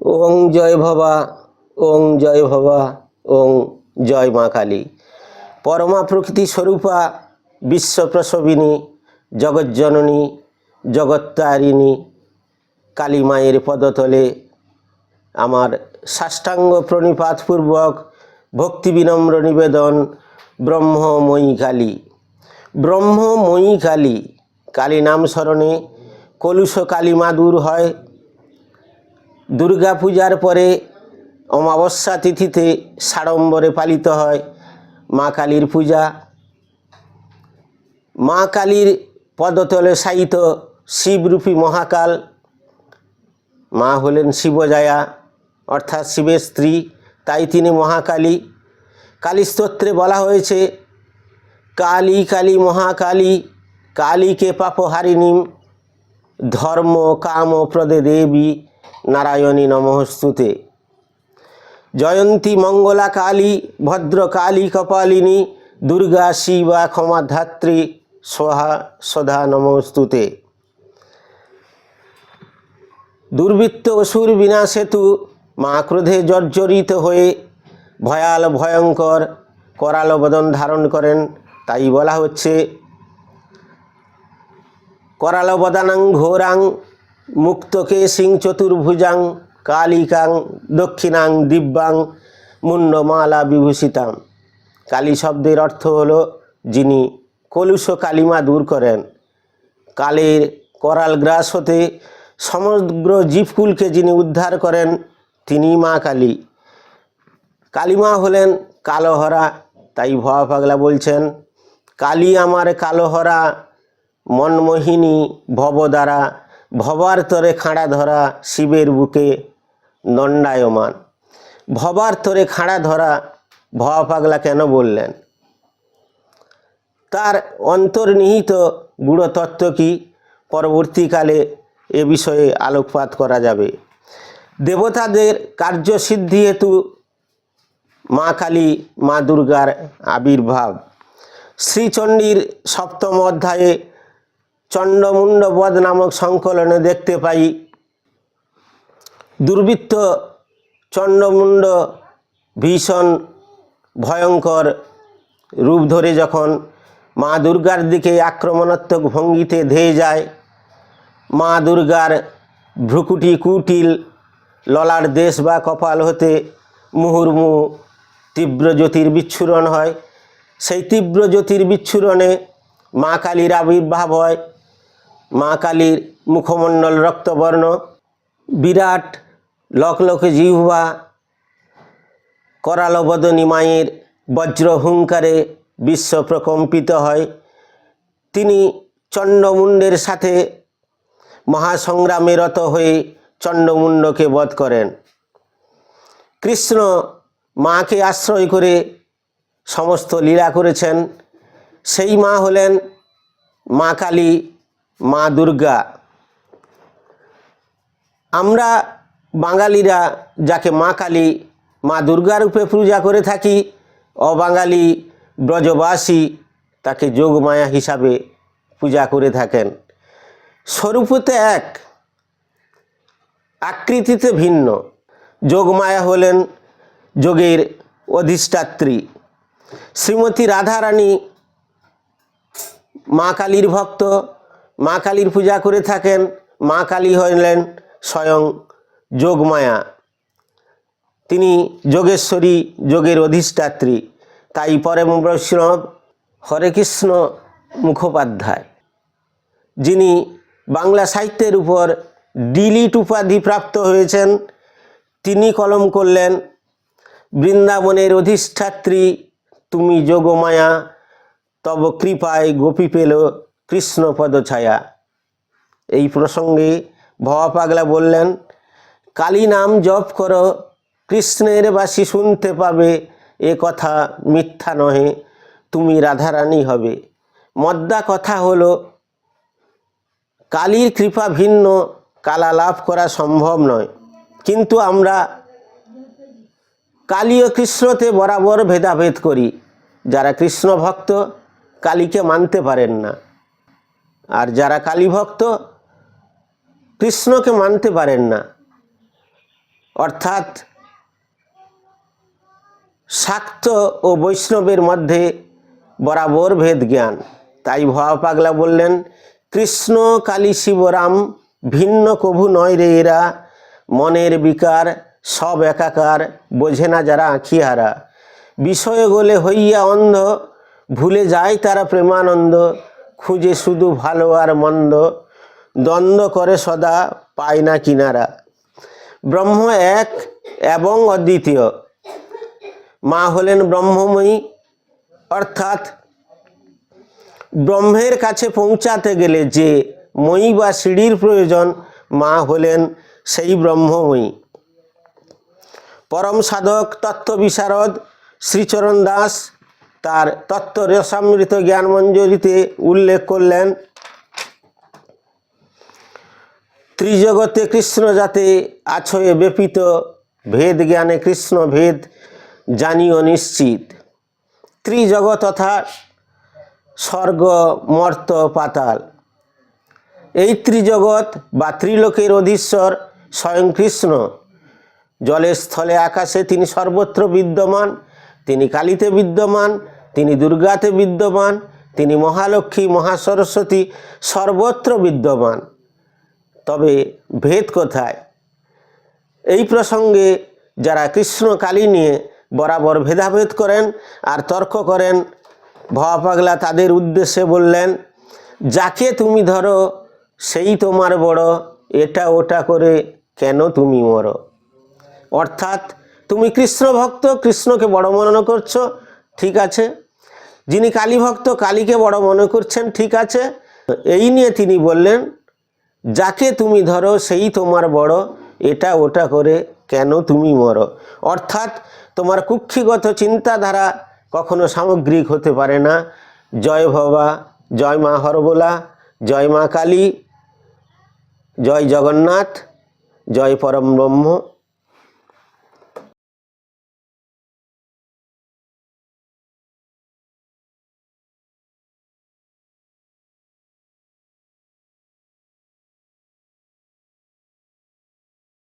ওং জয় ভবা, ওং জয় ভবা, ওং জয় মা কালী। পরমা প্রকৃতি স্বরূপা বিশ্বপ্রসবিনী জগজ্জননী জগত্তারিণী কালী মায়ের পদতলে আমার সাষ্টাঙ্গ প্রণিপাতপূর্বক ভক্তি বিনম্র নিবেদন। ব্রহ্মময়ী কালী, ব্রহ্মময়ী কালী, কালী নাম স্মরণে কলুষ কালিমা দূর হয়। দুর্গা পূজার পরে অমাবস্যা তিথিতে সাড়ম্বরে পালিত হয় মা কালীর পূজা। মা কালীর পদতলে শায়িত শিবরূপী মহাকাল। মা হলেন শিবজায়া অর্থাৎ শিবের স্ত্রী, তাই তিনি মহাকালী। কালী স্তোত্রে বলা হয়েছে, কালী কালী মহাকালী কালীকে পাপহারিণীম ধর্ম কাম প্রদে দেবী নারায়ণী নমস্তুতে। জয়ন্তী মঙ্গলা কালী ভদ্রকালী কপালিনী দুর্গা শিবা ক্ষমাধাত্রী সোহা সদা নমস্তুতে। দুর্বৃত্ত অসুর বিনাশেতু মা ক্রোধে জর্জরিত হয়ে ভয়াল ভয়ঙ্কর করাল বদন ধারণ করেন, তাই বলা হচ্ছে করাল বদানাং ঘোরাং মুক্তকে সিং চতুর্ভুজাং কালিকাং দক্ষিণাং দিব্যাং মুন্ডমালা বিভূষিতাম। কালী শব্দের অর্থ হলো যিনি কলুষ কালিমা দূর করেন। কালের করাল গ্রাস হতে সমগ্র জীবকুলকে যিনি উদ্ধার করেন তিনি মা কালী। কালীমা হলেন কালোহরা, তাই ভবা পাগলা বলছেন, কালী আমার কালোহরা মনমোহিনী ভবদ্বারা ভবার তরে খাঁড়া ধরা শিবের বুকে দণ্ডায়মান। ভবার তরে খাঁড়া ধরা ভবা পাগলা কেন বললেন? তার অন্তর্নিহিত গূঢ় তত্ত্ব কি, পরবর্তীকালে এ বিষয়ে আলোকপাত করা যাবে। দেবতাদের কার্যসিদ্ধি হেতু মা কালী মা দুর্গার আবির্ভাব। শ্রীচণ্ডীর সপ্তম অধ্যায়ে চণ্ডমুণ্ড বধ নামক সংকলনে দেখতে পাই, দুর্বৃত্ত চণ্ডমুণ্ড ভীষণ ভয়ঙ্কর রূপ ধরে যখন মা দুর্গার দিকে আক্রমণাত্মক ভঙ্গিতে ধেয়ে যায়, মা দুর্গার ভ্রুকুটি কুটিল ললার দেশ বা কপাল হতে মুহুর্মুহু তীব্র জ্যোতির বিচ্ছুরণ হয়। সেই তীব্র জ্যোতির বিচ্ছুরণে মা কালীর আবির্ভাব হয়। মা কালীর মুখমণ্ডল রক্তবর্ণ, বিরাট লকলকে জিহ্বা, করালবদনী মায়ের বজ্র হুঙ্কারে বিশ্ব প্রকম্পিত হয়। তিনি চণ্ডমুণ্ডের সাথে মহাসংগ্রামে রত হয়ে চণ্ডমুণ্ডকে বধ করেন। কৃষ্ণ মাকে আশ্রয় করে সমস্ত লীলা করেছেন। সেই মা হলেন মা কালী মা দুর্গা। আমরা বাঙালিরা যাকে মা কালী মা দুর্গা রূপে পূজা করে থাকি, অবাঙালি ব্রজবাসী তাকে যোগমায়া হিসাবে পূজা করে থাকেন। স্বরূপতে এক, আকৃতিতে ভিন্ন। যোগমায়া হলেন যোগের অধিষ্ঠাত্রী। শ্রীমতী রাধারানী মা কালীর ভক্ত, মা কালীর পূজা করে থাকেন। মা কালী হলেন স্বয়ং যোগমায়া, তিনি যোগেশ্বরী, যোগের অধিষ্ঠাত্রী। তাই পরম বৈষ্ণব হরেকৃষ্ণ মুখোপাধ্যায়, যিনি বাংলা সাহিত্যের উপর ডিলিট উপাধি প্রাপ্ত হয়েছেন, তিনি কলম করলেন, বৃন্দাবনের অধিষ্ঠাত্রী তুমি যোগমায়া, তব কৃপায় গোপী পেল কৃষ্ণপদ ছায়া। এই প্রসঙ্গে ভবা পাগলা বললেন, কালী নাম জপ করো কৃষ্ণের বাসি শুনতে পাবে, এ কথা মিথ্যা নহে তুমি রাধারানী হবে। মদ্দা কথা হলো কালীর কৃপা ভিন্ন কালা লাভ করা সম্ভব নয়, কিন্তু আমরা কালী ও কৃষ্ণতে বরাবর ভেদাভেদ করি। যারা কৃষ্ণ ভক্ত কালীকে মানতে পারেন না, আর যারা কালী ভক্ত কৃষ্ণকে মানতে পারেন না। অর্থাৎ শাক্ত ও বৈষ্ণবের মধ্যে বরাবর ভেদ জ্ঞান। তাই ভবা পাগলা বললেন, কৃষ্ণ কালী শিবরাম ভিন্ন কভু নয় রে এরা, মনের বিকার সব একাকার, বোঝে না যারা আঁখিহারা। বিষয় গোলে হইয়া অন্ধ, ভুলে যায় তারা প্রেমানন্দ, খুঁজে শুধু ভালো আর মন্দ, দ্বন্দ্ব করে সদা পায় না কিনারা। ব্রহ্ম এক এবং অদ্বিতীয়। মা হলেন ব্রহ্মময়ী, অর্থাৎ ব্রহ্মের কাছে পৌঁছাতে গেলে যে মই বা সিঁড়ির প্রয়োজন, মা হলেন সেই ব্রহ্মময়ী। পরম সাধক তত্ত্ব বিশারদ শ্রীচরণ দাস তার তত্ত্ব রসামৃত জ্ঞানমঞ্জরিতে উল্লেখ করলেন, ত্রিজগতে কৃষ্ণ যাতে আছয়ে ব্যাপিত, ভেদ জ্ঞানে কৃষ্ণ ভেদ জানিও নিশ্চিত। ত্রিজগৎ অর্থাৎ স্বর্গ, মর্ত, পাতাল। এই ত্রিজগৎ বা ত্রিলোকের অধীশ্বর স্বয়ং কৃষ্ণ। জলে স্থলে আকাশে তিনি সর্বত্র বিদ্যমান। তিনি কালীতে বিদ্যমান, তিনি দুর্গাতে বিদ্যমান, তিনি মহালক্ষ্মী মহাসরস্বতী সর্বত্র বিদ্যমান। তবে ভেদ কোথায়? এই প্রসঙ্গে যারা কৃষ্ণ কালী নিয়ে বরাবর ভেদাভেদ করেন আর তর্ক করেন, ভবা পাগলা তাদের উদ্দেশ্যে বললেন, যাকে তুমি ধরো সেই তোমার বড়, এটা ওটা করে কেন তুমি মরো। অর্থাৎ তুমি কৃষ্ণ ভক্ত, কৃষ্ণকে বড় মনে করছো, ঠিক আছে। যিনি কালী ভক্ত, কালীকে বড় মনে করছেন, ঠিক আছে। এই নিয়ে তিনি বললেন, যাকে তুমি ধরো সেই তোমার বড়, এটা ওটা করে কেন তুমি মরো। অর্থাৎ তোমার কুক্ষিগত চিন্তাধারা কখনো সামগ্রিক হতে পারে না। জয় ভবা, জয় মা হরবোলা, জয় মা কালী, জয় জগন্নাথ, জয় পরম ব্রহ্ম।